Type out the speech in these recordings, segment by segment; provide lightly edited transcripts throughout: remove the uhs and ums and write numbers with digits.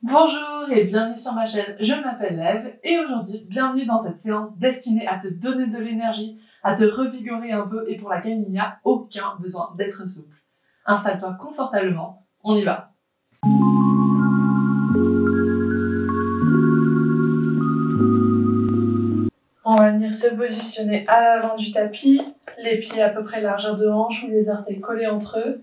Bonjour et bienvenue sur ma chaîne, je m'appelle Ève et aujourd'hui, bienvenue dans cette séance destinée à te donner de l'énergie, à te revigorer un peu et pour laquelle il n'y a aucun besoin d'être souple. Installe-toi confortablement, on y va. On va venir se positionner à l'avant du tapis, les pieds à peu près largeur de hanche ou les orteils collés entre eux.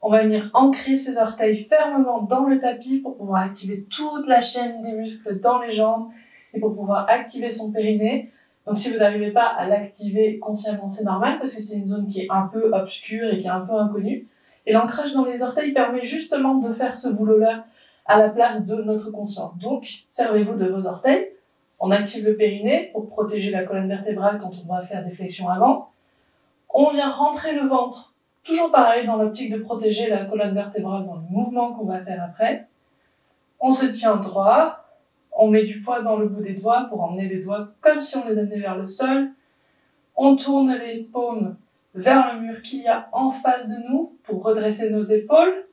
On va venir ancrer ses orteils fermement dans le tapis pour pouvoir activer toute la chaîne des muscles dans les jambes et pour pouvoir activer son périnée. Donc si vous n'arrivez pas à l'activer consciemment, c'est normal parce que c'est une zone qui est un peu obscure et qui est un peu inconnue. Et l'ancrage dans les orteils permet justement de faire ce boulot-là à la place de notre conscient. Donc servez-vous de vos orteils. On active le périnée pour protéger la colonne vertébrale quand on va faire des flexions avant. On vient rentrer le ventre. Toujours pareil, dans l'optique de protéger la colonne vertébrale dans le mouvement qu'on va faire après. On se tient droit, on met du poids dans le bout des doigts pour emmener les doigts comme si on les amenait vers le sol. On tourne les paumes vers le mur qu'il y a en face de nous pour redresser nos épaules.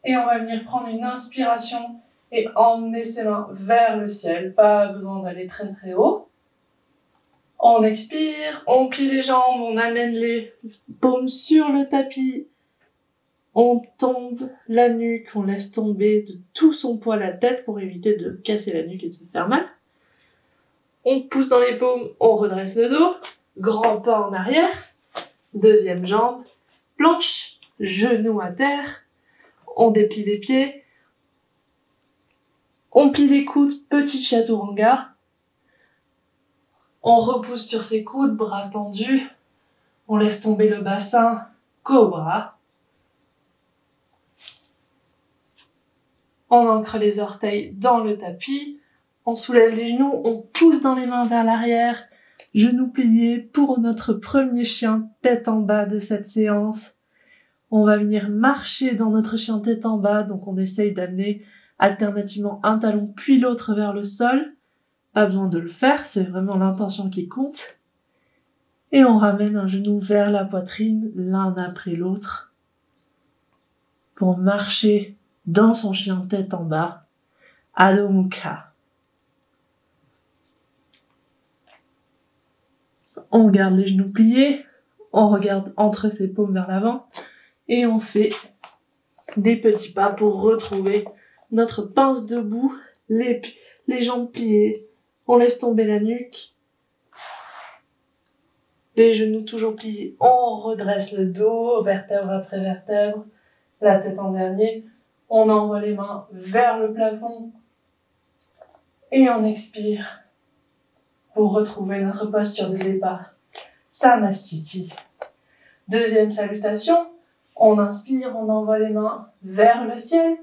Et on va venir prendre une inspiration et emmener ses mains vers le ciel. Pas besoin d'aller très très haut. On expire, on plie les jambes, on amène les paumes sur le tapis. On tombe la nuque, on laisse tomber de tout son poids la tête pour éviter de casser la nuque et de se faire mal. On pousse dans les paumes, on redresse le dos. Grand pas en arrière. Deuxième jambe, planche, genou à terre. On déplie les pieds. On plie les coudes, petit chaturanga. On repousse sur ses coudes, bras tendus. On laisse tomber le bassin, cobra. On ancre les orteils dans le tapis. On soulève les genoux, on pousse dans les mains vers l'arrière. Genoux pliés pour notre premier chien tête en bas de cette séance. On va venir marcher dans notre chien tête en bas, donc on essaye d'amener alternativement un talon puis l'autre vers le sol. Pas besoin de le faire, c'est vraiment l'intention qui compte. Et on ramène un genou vers la poitrine, l'un après l'autre, pour marcher dans son chien tête en bas, Adho Mukha. On garde les genoux pliés, on regarde entre ses paumes vers l'avant, et on fait des petits pas pour retrouver notre pince debout, les jambes pliées. On laisse tomber la nuque. Les genoux toujours pliés. On redresse le dos, vertèbre après vertèbre. La tête en dernier. On envoie les mains vers le plafond. Et on expire pour retrouver notre posture de départ. Samasthiti. Deuxième salutation. On inspire, on envoie les mains vers le ciel.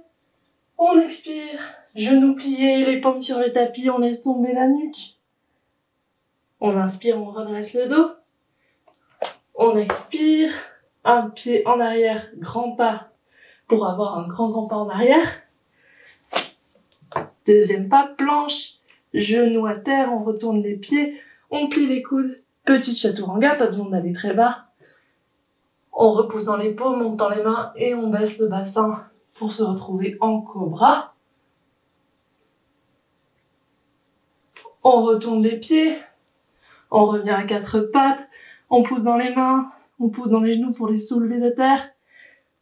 On expire. Genoux pliés, les paumes sur le tapis, on laisse tomber la nuque. On inspire, on redresse le dos. On expire, un pied en arrière, grand pas pour avoir un grand pas en arrière. Deuxième pas, planche, genou à terre, on retourne les pieds, on plie les coudes, petite chaturanga, pas besoin d'aller très bas. On repousse dans les paumes, on tend les mains et on baisse le bassin pour se retrouver en cobra. On retourne les pieds, on revient à quatre pattes, on pousse dans les mains, on pousse dans les genoux pour les soulever de terre.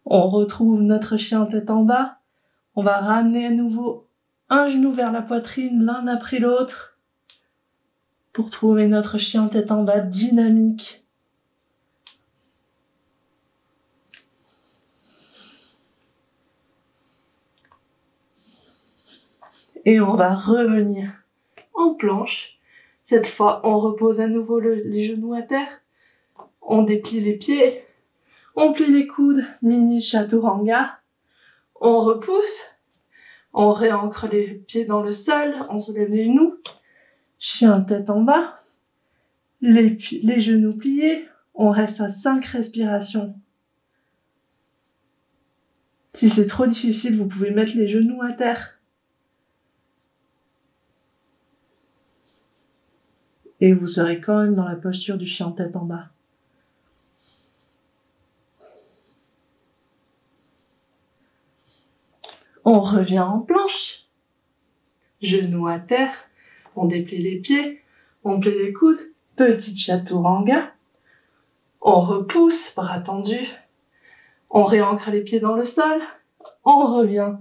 On retrouve notre chien tête en bas. On va ramener à nouveau un genou vers la poitrine, l'un après l'autre, pour trouver notre chien tête en bas dynamique. Et on va revenir en planche. Cette fois, on repose à nouveau les genoux à terre. On déplie les pieds. On plie les coudes, mini chaturanga. On repousse. On réancre les pieds dans le sol. On soulève les genoux. Chien tête en bas. Les genoux pliés. On reste à 5 respirations. Si c'est trop difficile, vous pouvez mettre les genoux à terre. Et vous serez quand même dans la posture du chien tête en bas. On revient en planche. Genoux à terre. On déplie les pieds. On plie les coudes. Petite chaturanga. On repousse, bras tendus. On réancre les pieds dans le sol. On revient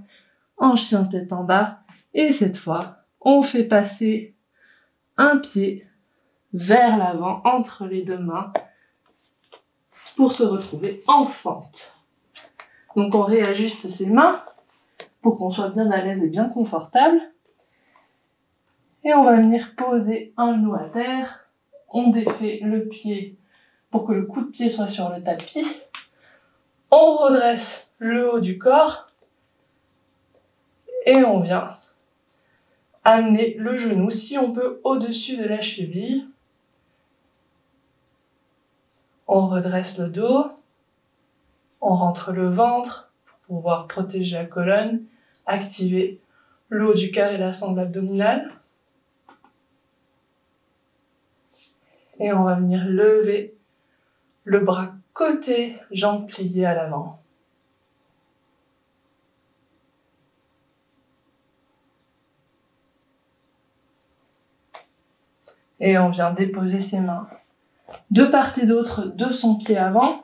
en chien tête en bas. Et cette fois, on fait passer un pied vers l'avant entre les deux mains pour se retrouver en fente. Donc on réajuste ses mains pour qu'on soit bien à l'aise et bien confortable. Et on va venir poser un genou à terre. On défait le pied pour que le coup de pied soit sur le tapis. On redresse le haut du corps. Et on vient amener le genou, si on peut, au-dessus de la cheville. On redresse le dos. On rentre le ventre pour pouvoir protéger la colonne, activer le haut du cœur et la sangle abdominale. Et on va venir lever le bras côté, jambes pliées à l'avant. Et on vient déposer ses mains de part et d'autre de son pied avant.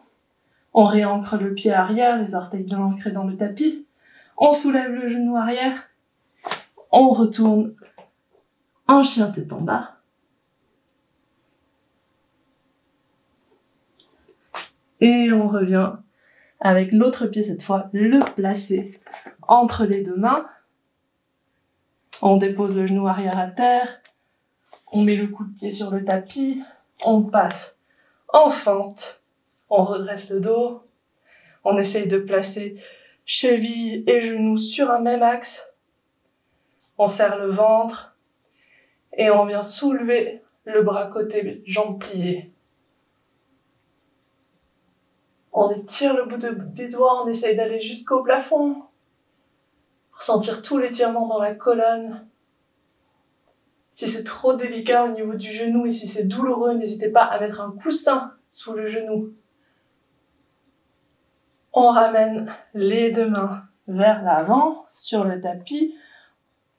On réancre le pied arrière, les orteils bien ancrés dans le tapis. On soulève le genou arrière. On retourne en chien tête en bas. Et on revient avec l'autre pied cette fois, le placer entre les deux mains. On dépose le genou arrière à terre. On met le coup de pied sur le tapis. On passe en fente. On redresse le dos. On essaye de placer cheville et genoux sur un même axe. On serre le ventre. Et on vient soulever le bras côté, jambes pliées. On étire le bout des doigts. On essaye d'aller jusqu'au plafond. Ressentir tout l'étirement dans la colonne. Si c'est trop délicat au niveau du genou et si c'est douloureux, n'hésitez pas à mettre un coussin sous le genou. On ramène les deux mains vers l'avant, sur le tapis.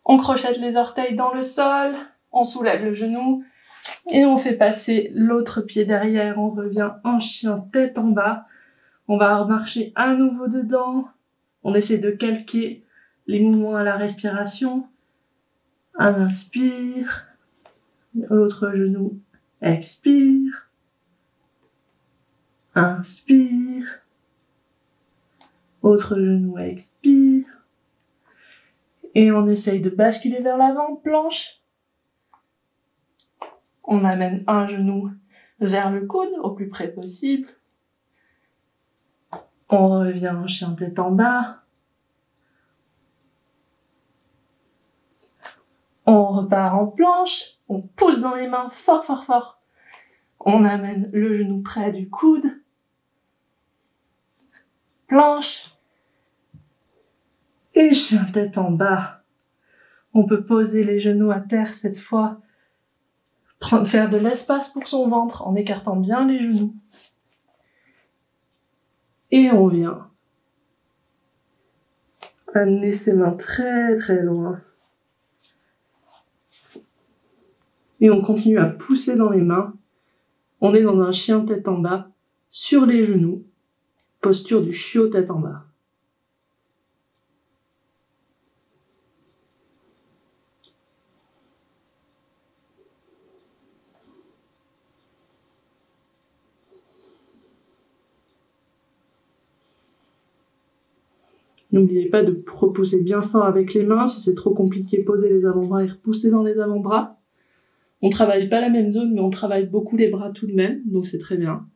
On crochette les orteils dans le sol. On soulève le genou. Et on fait passer l'autre pied derrière. On revient en chien tête en bas. On va remarcher à nouveau dedans. On essaie de calquer les mouvements à la respiration. Un inspire. L'autre genou expire. Inspire. Autre genou expire. Et on essaye de basculer vers l'avant, planche. On amène un genou vers le coude, au plus près possible. On revient en chien tête en bas. On repart en planche. On pousse dans les mains fort, fort, fort. On amène le genou près du coude. Planche. Et chien tête en bas. On peut poser les genoux à terre cette fois. Faire de l'espace pour son ventre en écartant bien les genoux. Et on vient amener ses mains très très loin. Et on continue à pousser dans les mains. On est dans un chien tête en bas, sur les genoux. Posture du chiot tête en bas. N'oubliez pas de repousser bien fort avec les mains. Si c'est trop compliqué, posez les avant-bras et repoussez dans les avant-bras. On ne travaille pas la même zone, mais on travaille beaucoup les bras tout de même, donc c'est très bien.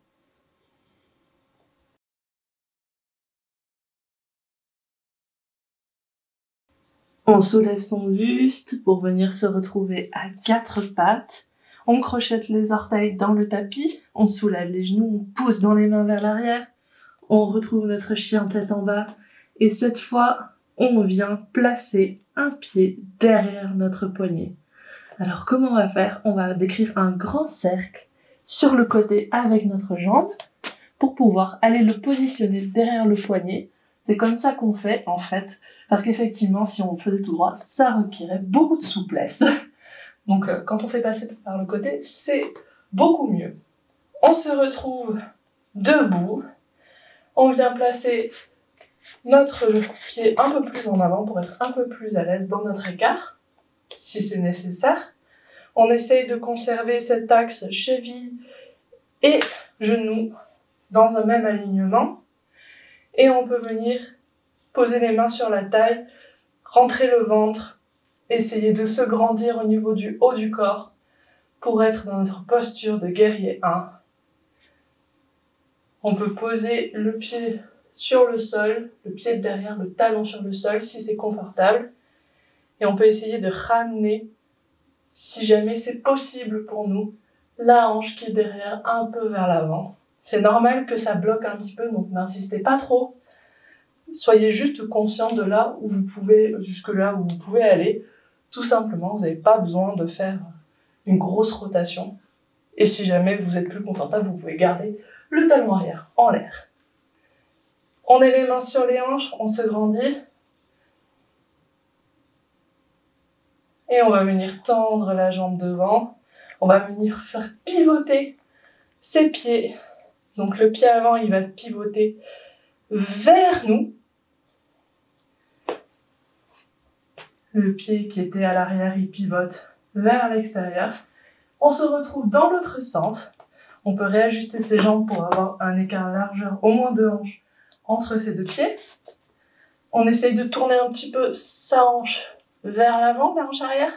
On soulève son buste pour venir se retrouver à 4 pattes. On crochette les orteils dans le tapis. On soulève les genoux, on pousse dans les mains vers l'arrière. On retrouve notre chien tête en bas. Et cette fois, on vient placer un pied derrière notre poignet. Alors comment on va faire? On va décrire un grand cercle sur le côté avec notre jambe pour pouvoir aller le positionner derrière le poignet C'est comme ça qu'on fait, en fait, parce qu'effectivement, si on faisait tout droit, ça requérait beaucoup de souplesse. Donc, quand on fait passer par le côté, c'est beaucoup mieux. On se retrouve debout. On vient placer notre pied un peu plus en avant pour être un peu plus à l'aise dans notre écart, si c'est nécessaire. On essaye de conserver cet axe cheville et genou dans le même alignement. Et on peut venir poser les mains sur la taille, rentrer le ventre, essayer de se grandir au niveau du haut du corps pour être dans notre posture de guerrier 1. On peut poser le pied sur le sol, le pied de derrière, le talon sur le sol si c'est confortable. Et on peut essayer de ramener, si jamais c'est possible pour nous, la hanche qui est derrière un peu vers l'avant. C'est normal que ça bloque un petit peu, donc n'insistez pas trop. Soyez juste conscient de là où vous pouvez, jusque là où vous pouvez aller. Tout simplement, vous n'avez pas besoin de faire une grosse rotation. Et si jamais vous êtes plus confortable, vous pouvez garder le talon arrière en l'air. On met les mains sur les hanches, on se grandit. Et on va venir tendre la jambe devant. On va venir faire pivoter ses pieds. Donc le pied avant, il va pivoter vers nous. Le pied qui était à l'arrière, il pivote vers l'extérieur. On se retrouve dans l'autre sens. On peut réajuster ses jambes pour avoir un écart largeur, au moins 2 hanches, entre ces 2 pieds. On essaye de tourner un petit peu sa hanche vers l'avant, la hanche arrière.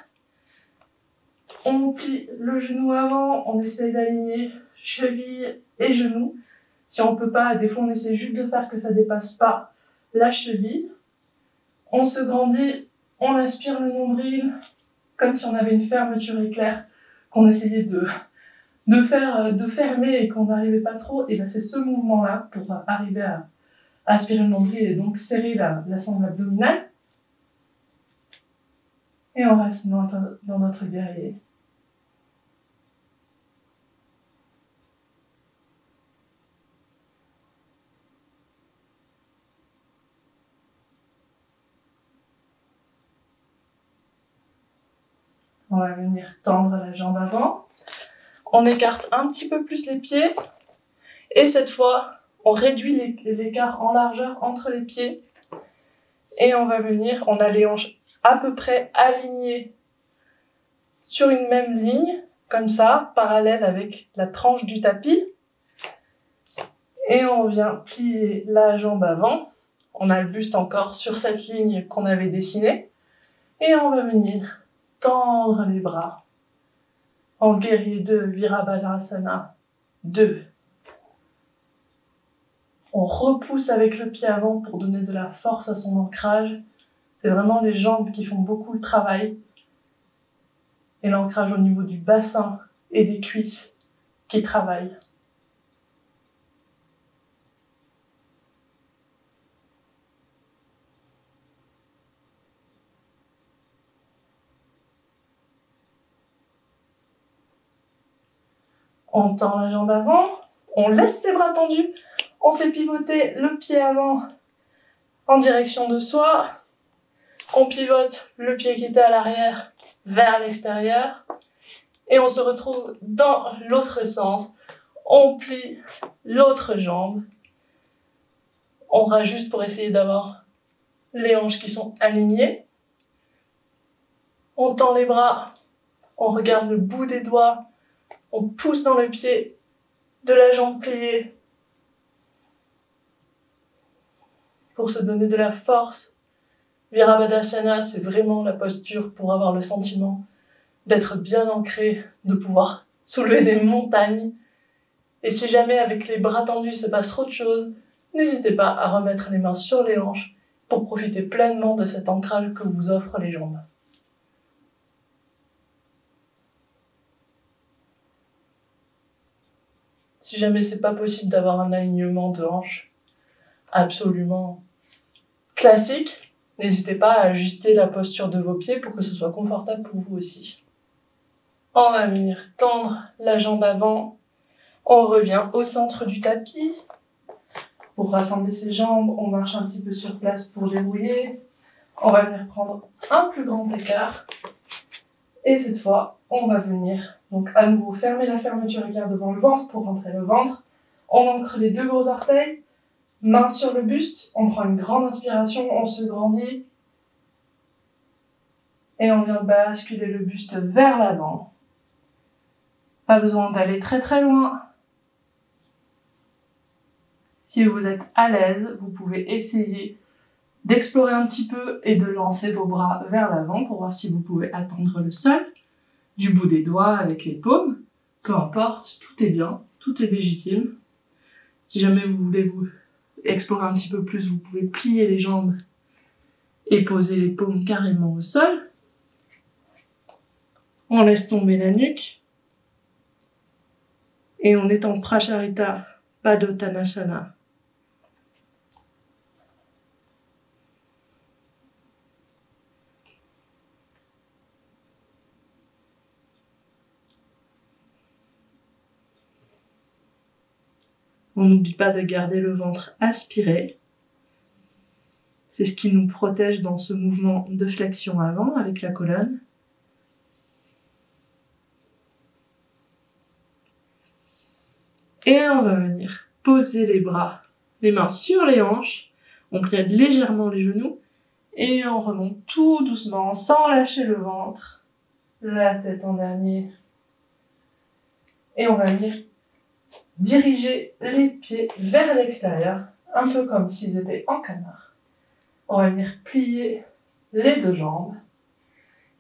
On plie le genou avant, on essaye d'aligner cheville et genou. Si on peut pas, des fois on essaie juste de faire que ça dépasse pas la cheville. On se grandit. On aspire le nombril, comme si on avait une fermeture éclair, qu'on essayait de fermer et qu'on n'arrivait pas trop. Et bien c'est ce mouvement-là pour arriver à aspirer le nombril et donc serrer la sangle abdominale. Et on reste dans notre guerrier. On va venir tendre la jambe avant. On écarte un petit peu plus les pieds. Et cette fois, on réduit l'écart en largeur entre les pieds. Et on va venir, on a les hanches à peu près alignées sur une même ligne, comme ça, parallèle avec la tranche du tapis. Et on vient plier la jambe avant. On a le buste encore sur cette ligne qu'on avait dessinée. Et on va venir tendre les bras. En guerrier 2, Virabhadrasana 2. On repousse avec le pied avant pour donner de la force à son ancrage. C'est vraiment les jambes qui font beaucoup le travail. Et l'ancrage au niveau du bassin et des cuisses qui travaillent. On tend la jambe avant, on laisse ses bras tendus, on fait pivoter le pied avant en direction de soi, on pivote le pied qui était à l'arrière vers l'extérieur et on se retrouve dans l'autre sens. On plie l'autre jambe, on rajuste pour essayer d'avoir les hanches qui sont alignées. On tend les bras, on regarde le bout des doigts. On pousse dans le pied de la jambe pliée pour se donner de la force. Virabhadrasana, c'est vraiment la posture pour avoir le sentiment d'être bien ancré, de pouvoir soulever des montagnes. Et si jamais avec les bras tendus il se passe autre chose, n'hésitez pas à remettre les mains sur les hanches pour profiter pleinement de cet ancrage que vous offrent les jambes. Si jamais c'est pas possible d'avoir un alignement de hanches absolument classique, n'hésitez pas à ajuster la posture de vos pieds pour que ce soit confortable pour vous aussi. On va venir tendre la jambe avant. On revient au centre du tapis. Pour rassembler ses jambes, on marche un petit peu sur place pour dérouiller. On va venir prendre un plus grand écart. Et cette fois, on va venir donc à nouveau fermer la fermeture éclair devant le ventre pour rentrer le ventre. On ancre les 2 gros orteils, main sur le buste. On prend une grande inspiration, on se grandit. Et on vient basculer le buste vers l'avant. Pas besoin d'aller très très loin. Si vous êtes à l'aise, vous pouvez essayer d'explorer un petit peu et de lancer vos bras vers l'avant pour voir si vous pouvez atteindre le sol, du bout des doigts avec les paumes. Peu importe, tout est bien, tout est légitime. Si jamais vous voulez vous explorer un petit peu plus, vous pouvez plier les jambes et poser les paumes carrément au sol. On laisse tomber la nuque. Et on est en Pracharita Padottanasana. On n'oublie pas de garder le ventre aspiré. C'est ce qui nous protège dans ce mouvement de flexion avant avec la colonne. Et on va venir poser les bras, les mains sur les hanches. On pliade légèrement les genoux et on remonte tout doucement sans lâcher le ventre. La tête en dernier. Et on va venir diriger les pieds vers l'extérieur, un peu comme s'ils étaient en canard. On va venir plier les 2 jambes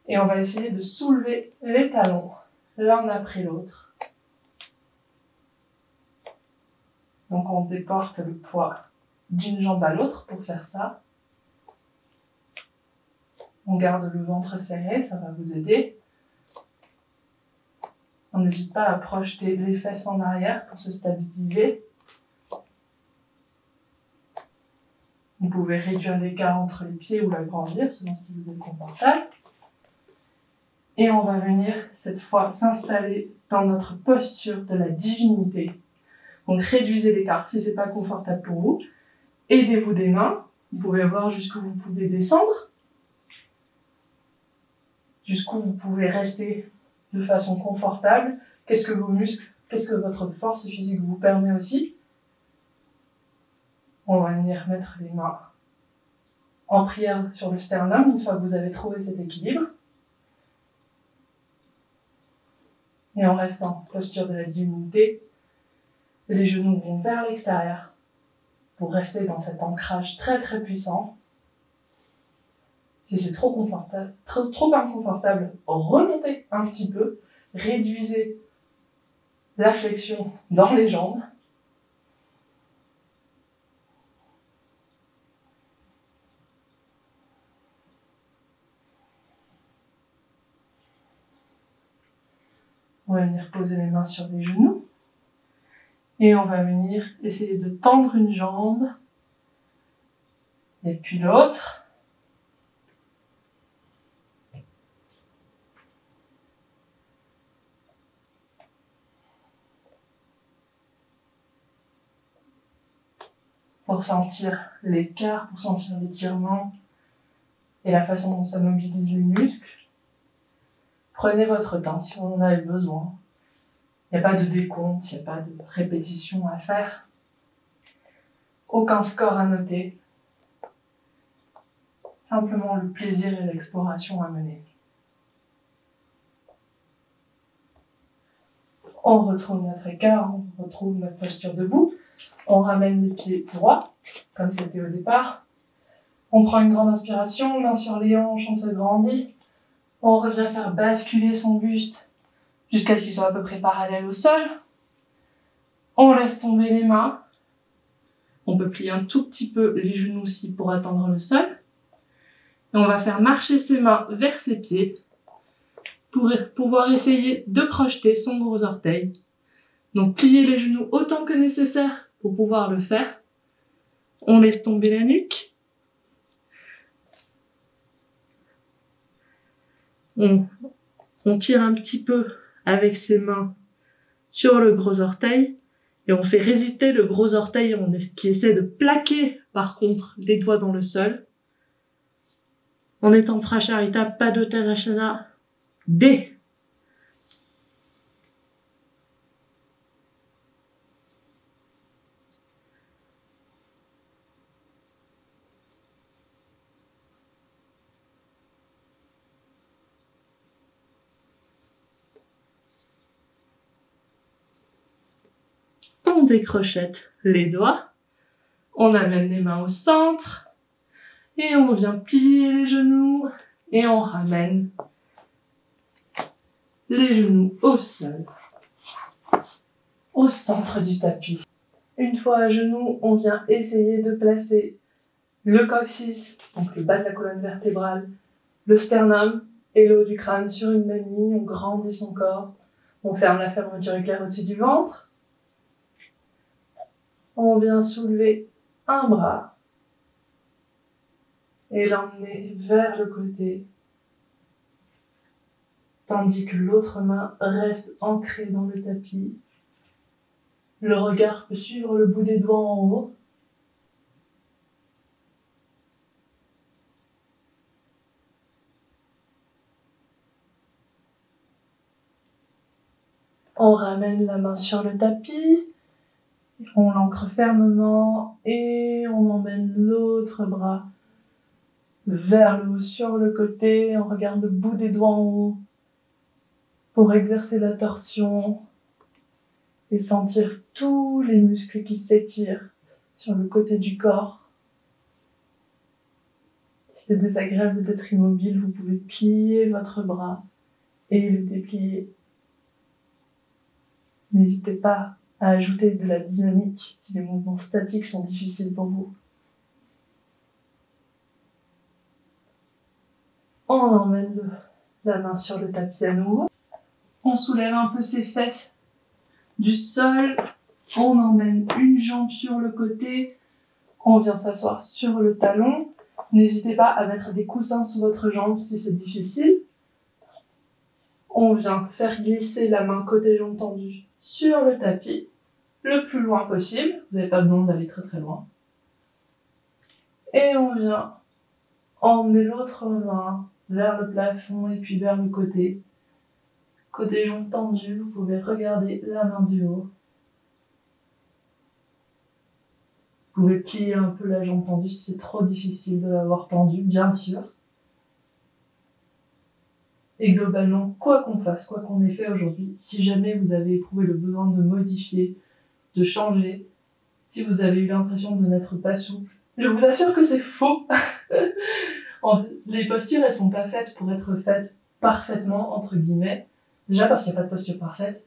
et on va essayer de soulever les talons l'un après l'autre. Donc on déporte le poids d'une jambe à l'autre pour faire ça. On garde le ventre serré, ça va vous aider. On n'hésite pas à projeter les fesses en arrière pour se stabiliser. Vous pouvez réduire l'écart entre les pieds ou l'agrandir selon ce qui vous est confortable. Et on va venir cette fois s'installer dans notre posture de la divinité. Donc réduisez l'écart si ce n'est pas confortable pour vous. Aidez-vous des mains. Vous pouvez voir jusqu'où vous pouvez descendre. Jusqu'où vous pouvez rester de façon confortable. Qu'est-ce que vos muscles, qu'est-ce que votre force physique vous permet aussi. On va venir mettre les mains en prière sur le sternum une fois que vous avez trouvé cet équilibre. Et on reste en posture de la divinité. Les genoux vont vers l'extérieur pour rester dans cet ancrage très très puissant. Si c'est trop inconfortable, remontez un petit peu, réduisez la flexion dans les jambes. On va venir poser les mains sur les genoux. Et on va venir essayer de tendre une jambe. Et puis l'autre. Pour sentir l'écart, pour sentir l'étirement et la façon dont ça mobilise les muscles. Prenez votre temps si vous en avez besoin. Il n'y a pas de décompte, il n'y a pas de répétition à faire. Aucun score à noter. Simplement le plaisir et l'exploration à mener. On retrouve notre écart, on retrouve notre posture debout. On ramène les pieds droits, comme c'était au départ. On prend une grande inspiration, main sur les hanches, on se grandit. On revient faire basculer son buste jusqu'à ce qu'il soit à peu près parallèle au sol. On laisse tomber les mains. On peut plier un tout petit peu les genoux aussi pour atteindre le sol. Et on va faire marcher ses mains vers ses pieds pour pouvoir essayer de crocheter son gros orteil. Donc plier les genoux autant que nécessaire pour pouvoir le faire. On laisse tomber la nuque. On tire un petit peu avec ses mains sur le gros orteil Et on fait résister le gros orteil qui essaie de plaquer, par contre, les doigts dans le sol. En étant Pracharita, Padottanasana, D. On décrochette les doigts, on amène les mains au centre et on vient plier les genoux et on ramène les genoux au sol, au centre du tapis. Une fois à genoux, on vient essayer de placer le coccyx, donc le bas de la colonne vertébrale, le sternum et le haut du crâne sur une même ligne. On grandit son corps, on ferme la fermeture éclair au-dessus du ventre. On vient soulever un bras et l'emmener vers le côté, tandis que l'autre main reste ancrée dans le tapis. Le regard peut suivre le bout des doigts en haut. On ramène la main sur le tapis. On l'ancre fermement et on emmène l'autre bras vers le haut sur le côté. On regarde le bout des doigts en haut pour exercer la torsion et sentir tous les muscles qui s'étirent sur le côté du corps. Si c'est désagréable d'être immobile, vous pouvez plier votre bras et le déplier. N'hésitez pas à ajouter de la dynamique si les mouvements statiques sont difficiles pour vous. On emmène la main sur le tapis à nouveau. On soulève un peu ses fesses du sol. On emmène une jambe sur le côté. On vient s'asseoir sur le talon. N'hésitez pas à mettre des coussins sous votre jambe si c'est difficile. On vient faire glisser la main côté jambe tendue sur le tapis, le plus loin possible. Vous n'avez pas besoin d'aller très très loin. Et on vient emmener l'autre main vers le plafond et puis vers le côté. Côté jambe tendue, vous pouvez regarder la main du haut. Vous pouvez plier un peu la jambe tendue si c'est trop difficile de l'avoir tendue, bien sûr. Et globalement, quoi qu'on fasse, quoi qu'on ait fait aujourd'hui, si jamais vous avez éprouvé le besoin de modifier, de changer, si vous avez eu l'impression de n'être pas souple, je vous assure que c'est faux. Les postures, elles sont pas faites pour être faites parfaitement, entre guillemets. Déjà parce qu'il n'y a pas de posture parfaite,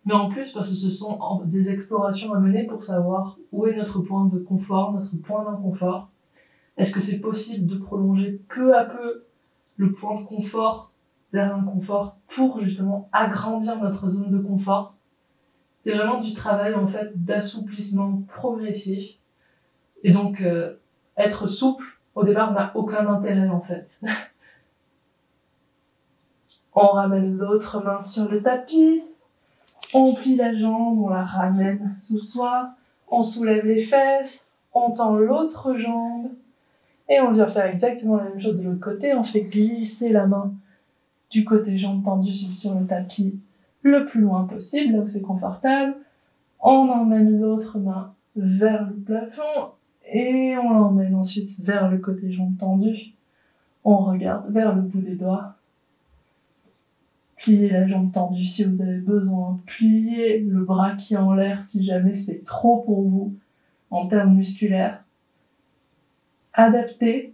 mais en plus parce que ce sont des explorations à mener pour savoir où est notre point de confort, notre point d'inconfort. Est-ce que c'est possible de prolonger peu à peu le point de confort vers l'inconfort pour justement agrandir notre zone de confort? C'est vraiment du travail en fait d'assouplissement progressif. Et donc être souple, au départ, n'a aucun intérêt en fait. On ramène l'autre main sur le tapis. On plie la jambe, on la ramène sous soi. On soulève les fesses. On tend l'autre jambe. Et on vient faire exactement la même chose de l'autre côté. On fait glisser la main du côté jambe tendue sur le tapis le plus loin possible, là où c'est confortable. On emmène l'autre main vers le plafond et on l'emmène ensuite vers le côté jambe tendue. On regarde vers le bout des doigts. Pliez la jambe tendue si vous avez besoin. Pliez le bras qui est en l'air si jamais c'est trop pour vous en termes musculaires. Adaptez.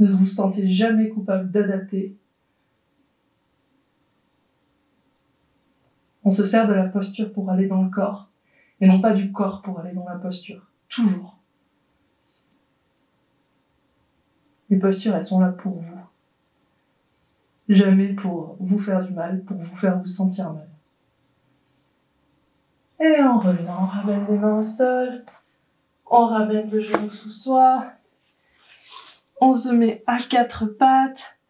Ne vous sentez jamais coupable d'adapter. On se sert de la posture pour aller dans le corps, et non pas du corps pour aller dans la posture. Toujours. Les postures, elles sont là pour vous. Jamais pour vous faire du mal, pour vous faire vous sentir mal. Et en revenant, on ramène les mains au sol, on ramène le genou sous soi, on se met à quatre pattes,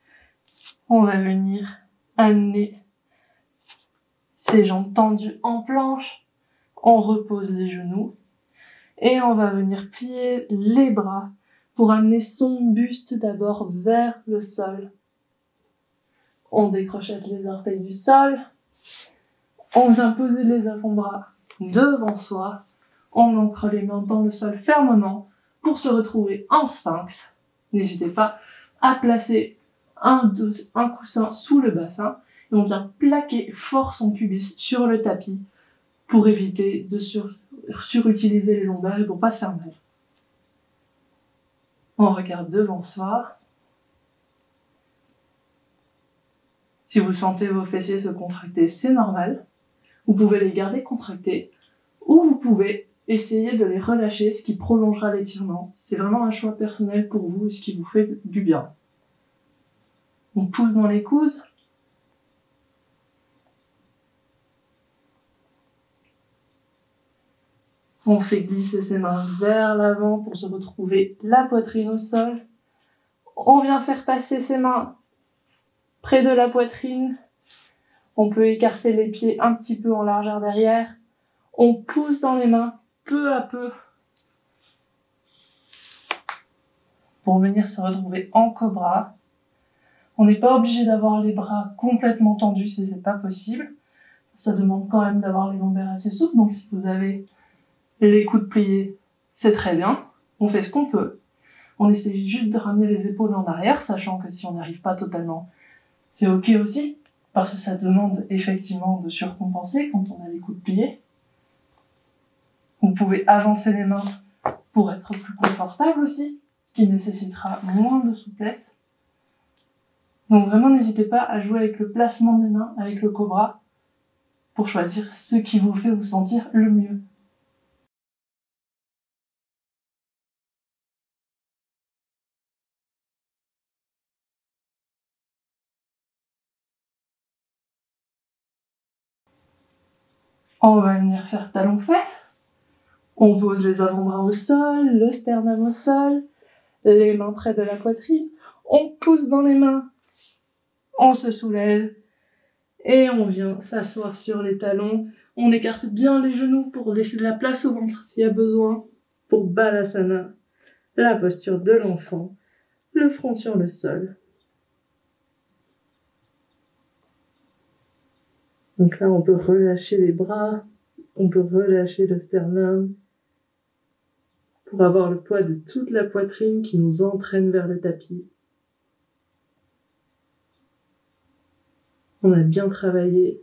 on va venir amener ses jambes tendues en planche, On repose les genoux et on va venir plier les bras pour amener son buste d'abord vers le sol. On décrochette les orteils du sol. On vient poser les avant-bras devant soi. On ancre les mains dans le sol fermement pour se retrouver en sphinx. N'hésitez pas à placer un coussin sous le bassin et on vient plaquer fort son pubis sur le tapis pour éviter de surutiliser les lombaires et pour pas se faire mal. On regarde devant soi. Si vous sentez vos fessiers se contracter, c'est normal. Vous pouvez les garder contractés ou vous pouvez essayer de les relâcher, ce qui prolongera l'étirement. C'est vraiment un choix personnel pour vous, ce qui vous fait du bien. On pousse dans les coudes. On fait glisser ses mains vers l'avant pour se retrouver la poitrine au sol. On vient faire passer ses mains près de la poitrine. On peut écarter les pieds un petit peu en largeur derrière. On pousse dans les mains peu à peu pour venir se retrouver en cobra. On n'est pas obligé d'avoir les bras complètement tendus si c'est pas possible. Ça demande quand même d'avoir les lombaires assez souples. Donc si vous avez les coudes pliés, c'est très bien. On fait ce qu'on peut. On essaie juste de ramener les épaules en arrière, sachant que si on n'y arrive pas totalement, c'est ok aussi, parce que ça demande effectivement de surcompenser quand on a les coudes pliés. Vous pouvez avancer les mains pour être plus confortable aussi, ce qui nécessitera moins de souplesse. Donc vraiment, n'hésitez pas à jouer avec le placement des mains, avec le cobra, pour choisir ce qui vous fait vous sentir le mieux. On va venir faire talon-fesse. On pose les avant-bras au sol, le sternum au sol, les mains près de la poitrine. On pousse dans les mains, on se soulève et on vient s'asseoir sur les talons. On écarte bien les genoux pour laisser de la place au ventre s'il y a besoin. Pour Balasana, la posture de l'enfant, le front sur le sol. Donc là, on peut relâcher les bras, on peut relâcher le sternum pour avoir le poids de toute la poitrine qui nous entraîne vers le tapis. On a bien travaillé.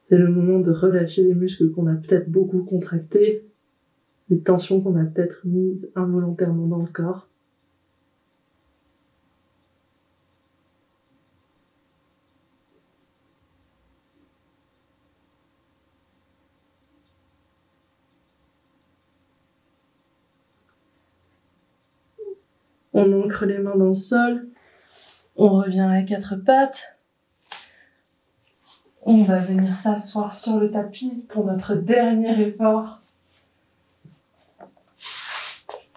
C'est le moment de relâcher les muscles qu'on a peut-être beaucoup contractés, les tensions qu'on a peut-être mises involontairement dans le corps. On ancre les mains dans le sol. On revient à quatre pattes. On va venir s'asseoir sur le tapis pour notre dernier effort.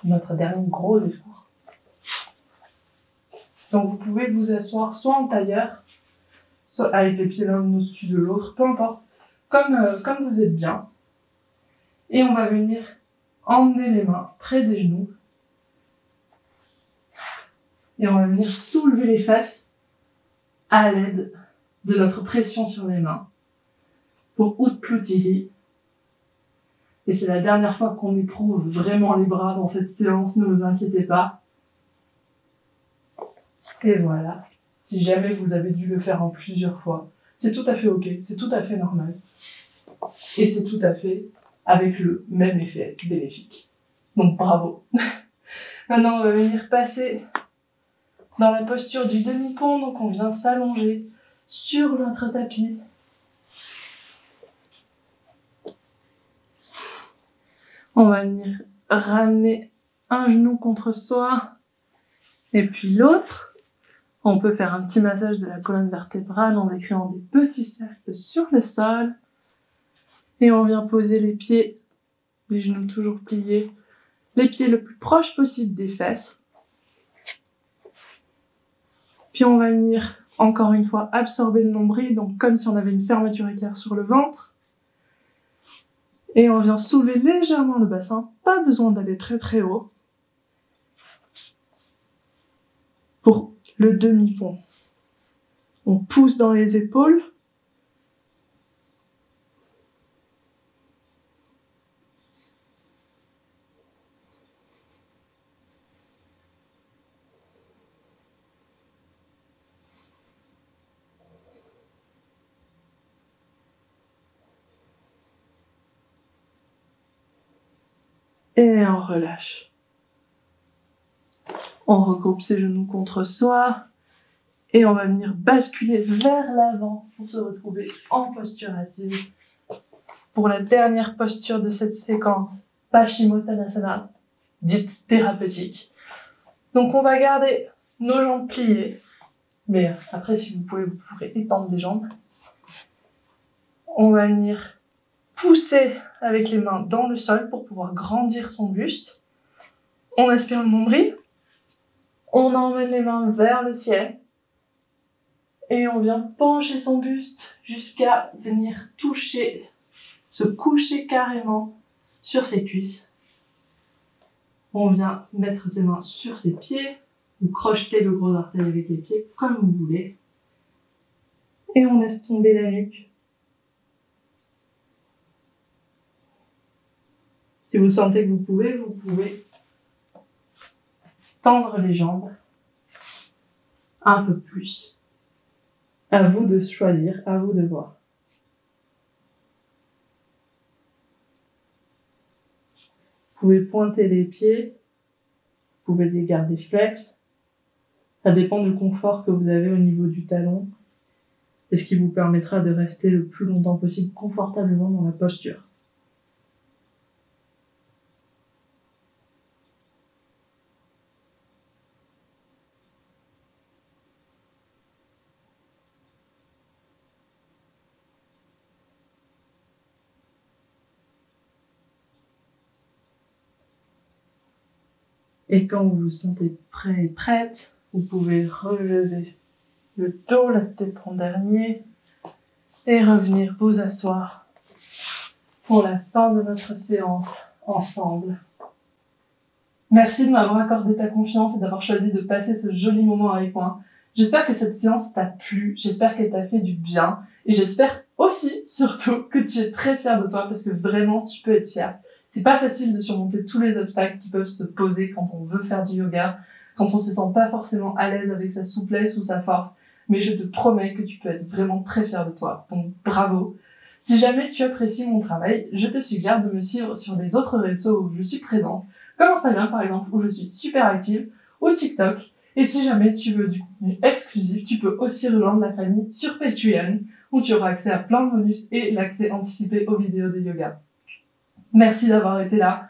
Notre dernier gros effort. Donc vous pouvez vous asseoir soit en tailleur, soit avec les pieds l'un au-dessus de l'autre, peu importe, comme vous êtes bien. Et on va venir emmener les mains près des genoux. Et on va venir soulever les fesses à l'aide de notre pression sur les mains pour Utplutihi. Et c'est la dernière fois qu'on éprouve vraiment les bras dans cette séance, ne vous inquiétez pas. Et voilà. Si jamais vous avez dû le faire en plusieurs fois, c'est tout à fait ok, c'est tout à fait normal. Et c'est tout à fait avec le même effet bénéfique. Donc bravo. Maintenant, on va venir passer dans la posture du demi-pont, donc on vient s'allonger sur notre tapis. On va venir ramener un genou contre soi et puis l'autre. On peut faire un petit massage de la colonne vertébrale en décrivant des petits cercles sur le sol. Et on vient poser les pieds, les genoux toujours pliés, les pieds le plus proche possible des fesses. Puis on va venir Encore une fois, absorber le nombril, donc comme si on avait une fermeture éclair sur le ventre. Et on vient soulever légèrement le bassin, pas besoin d'aller très très haut. Pour le demi-pont. On pousse dans les épaules. Et on relâche. On regroupe ses genoux contre soi. Et on va venir basculer vers l'avant pour se retrouver en posture assise. Pour la dernière posture de cette séquence, Paschimottanasana, dite thérapeutique. Donc on va garder nos jambes pliées. Mais après, si vous pouvez, vous pourrez étendre les jambes. On va venir pousser avec les mains dans le sol pour pouvoir grandir son buste. On aspire le nombril. On emmène les mains vers le ciel. Et on vient pencher son buste jusqu'à venir toucher, se coucher carrément sur ses cuisses. On vient mettre ses mains sur ses pieds, ou crocheter le gros orteil avec les pieds, comme vous voulez. Et on laisse tomber la nuque. Si vous sentez que vous pouvez tendre les jambes un peu plus. À vous de choisir, à vous de voir. Vous pouvez pointer les pieds, vous pouvez les garder flex. Ça dépend du confort que vous avez au niveau du talon et ce qui vous permettra de rester le plus longtemps possible confortablement dans la posture. Et quand vous vous sentez prêt et prête, vous pouvez relever le dos, la tête en dernier, et revenir vous asseoir pour la fin de notre séance ensemble. Merci de m'avoir accordé ta confiance et d'avoir choisi de passer ce joli moment avec moi. J'espère que cette séance t'a plu, j'espère qu'elle t'a fait du bien, et j'espère aussi, surtout, que tu es très fière de toi, parce que vraiment, tu peux être fière. C'est pas facile de surmonter tous les obstacles qui peuvent se poser quand on veut faire du yoga, quand on se sent pas forcément à l'aise avec sa souplesse ou sa force. Mais je te promets que tu peux être vraiment très fière de toi. Donc bravo. Si jamais tu apprécies mon travail, je te suggère de me suivre sur les autres réseaux où je suis présente, comme Instagram par exemple, où je suis super active, ou TikTok. Et si jamais tu veux du contenu exclusif, tu peux aussi rejoindre la famille sur Patreon, où tu auras accès à plein de bonus et l'accès anticipé aux vidéos de yoga. Merci d'avoir été là.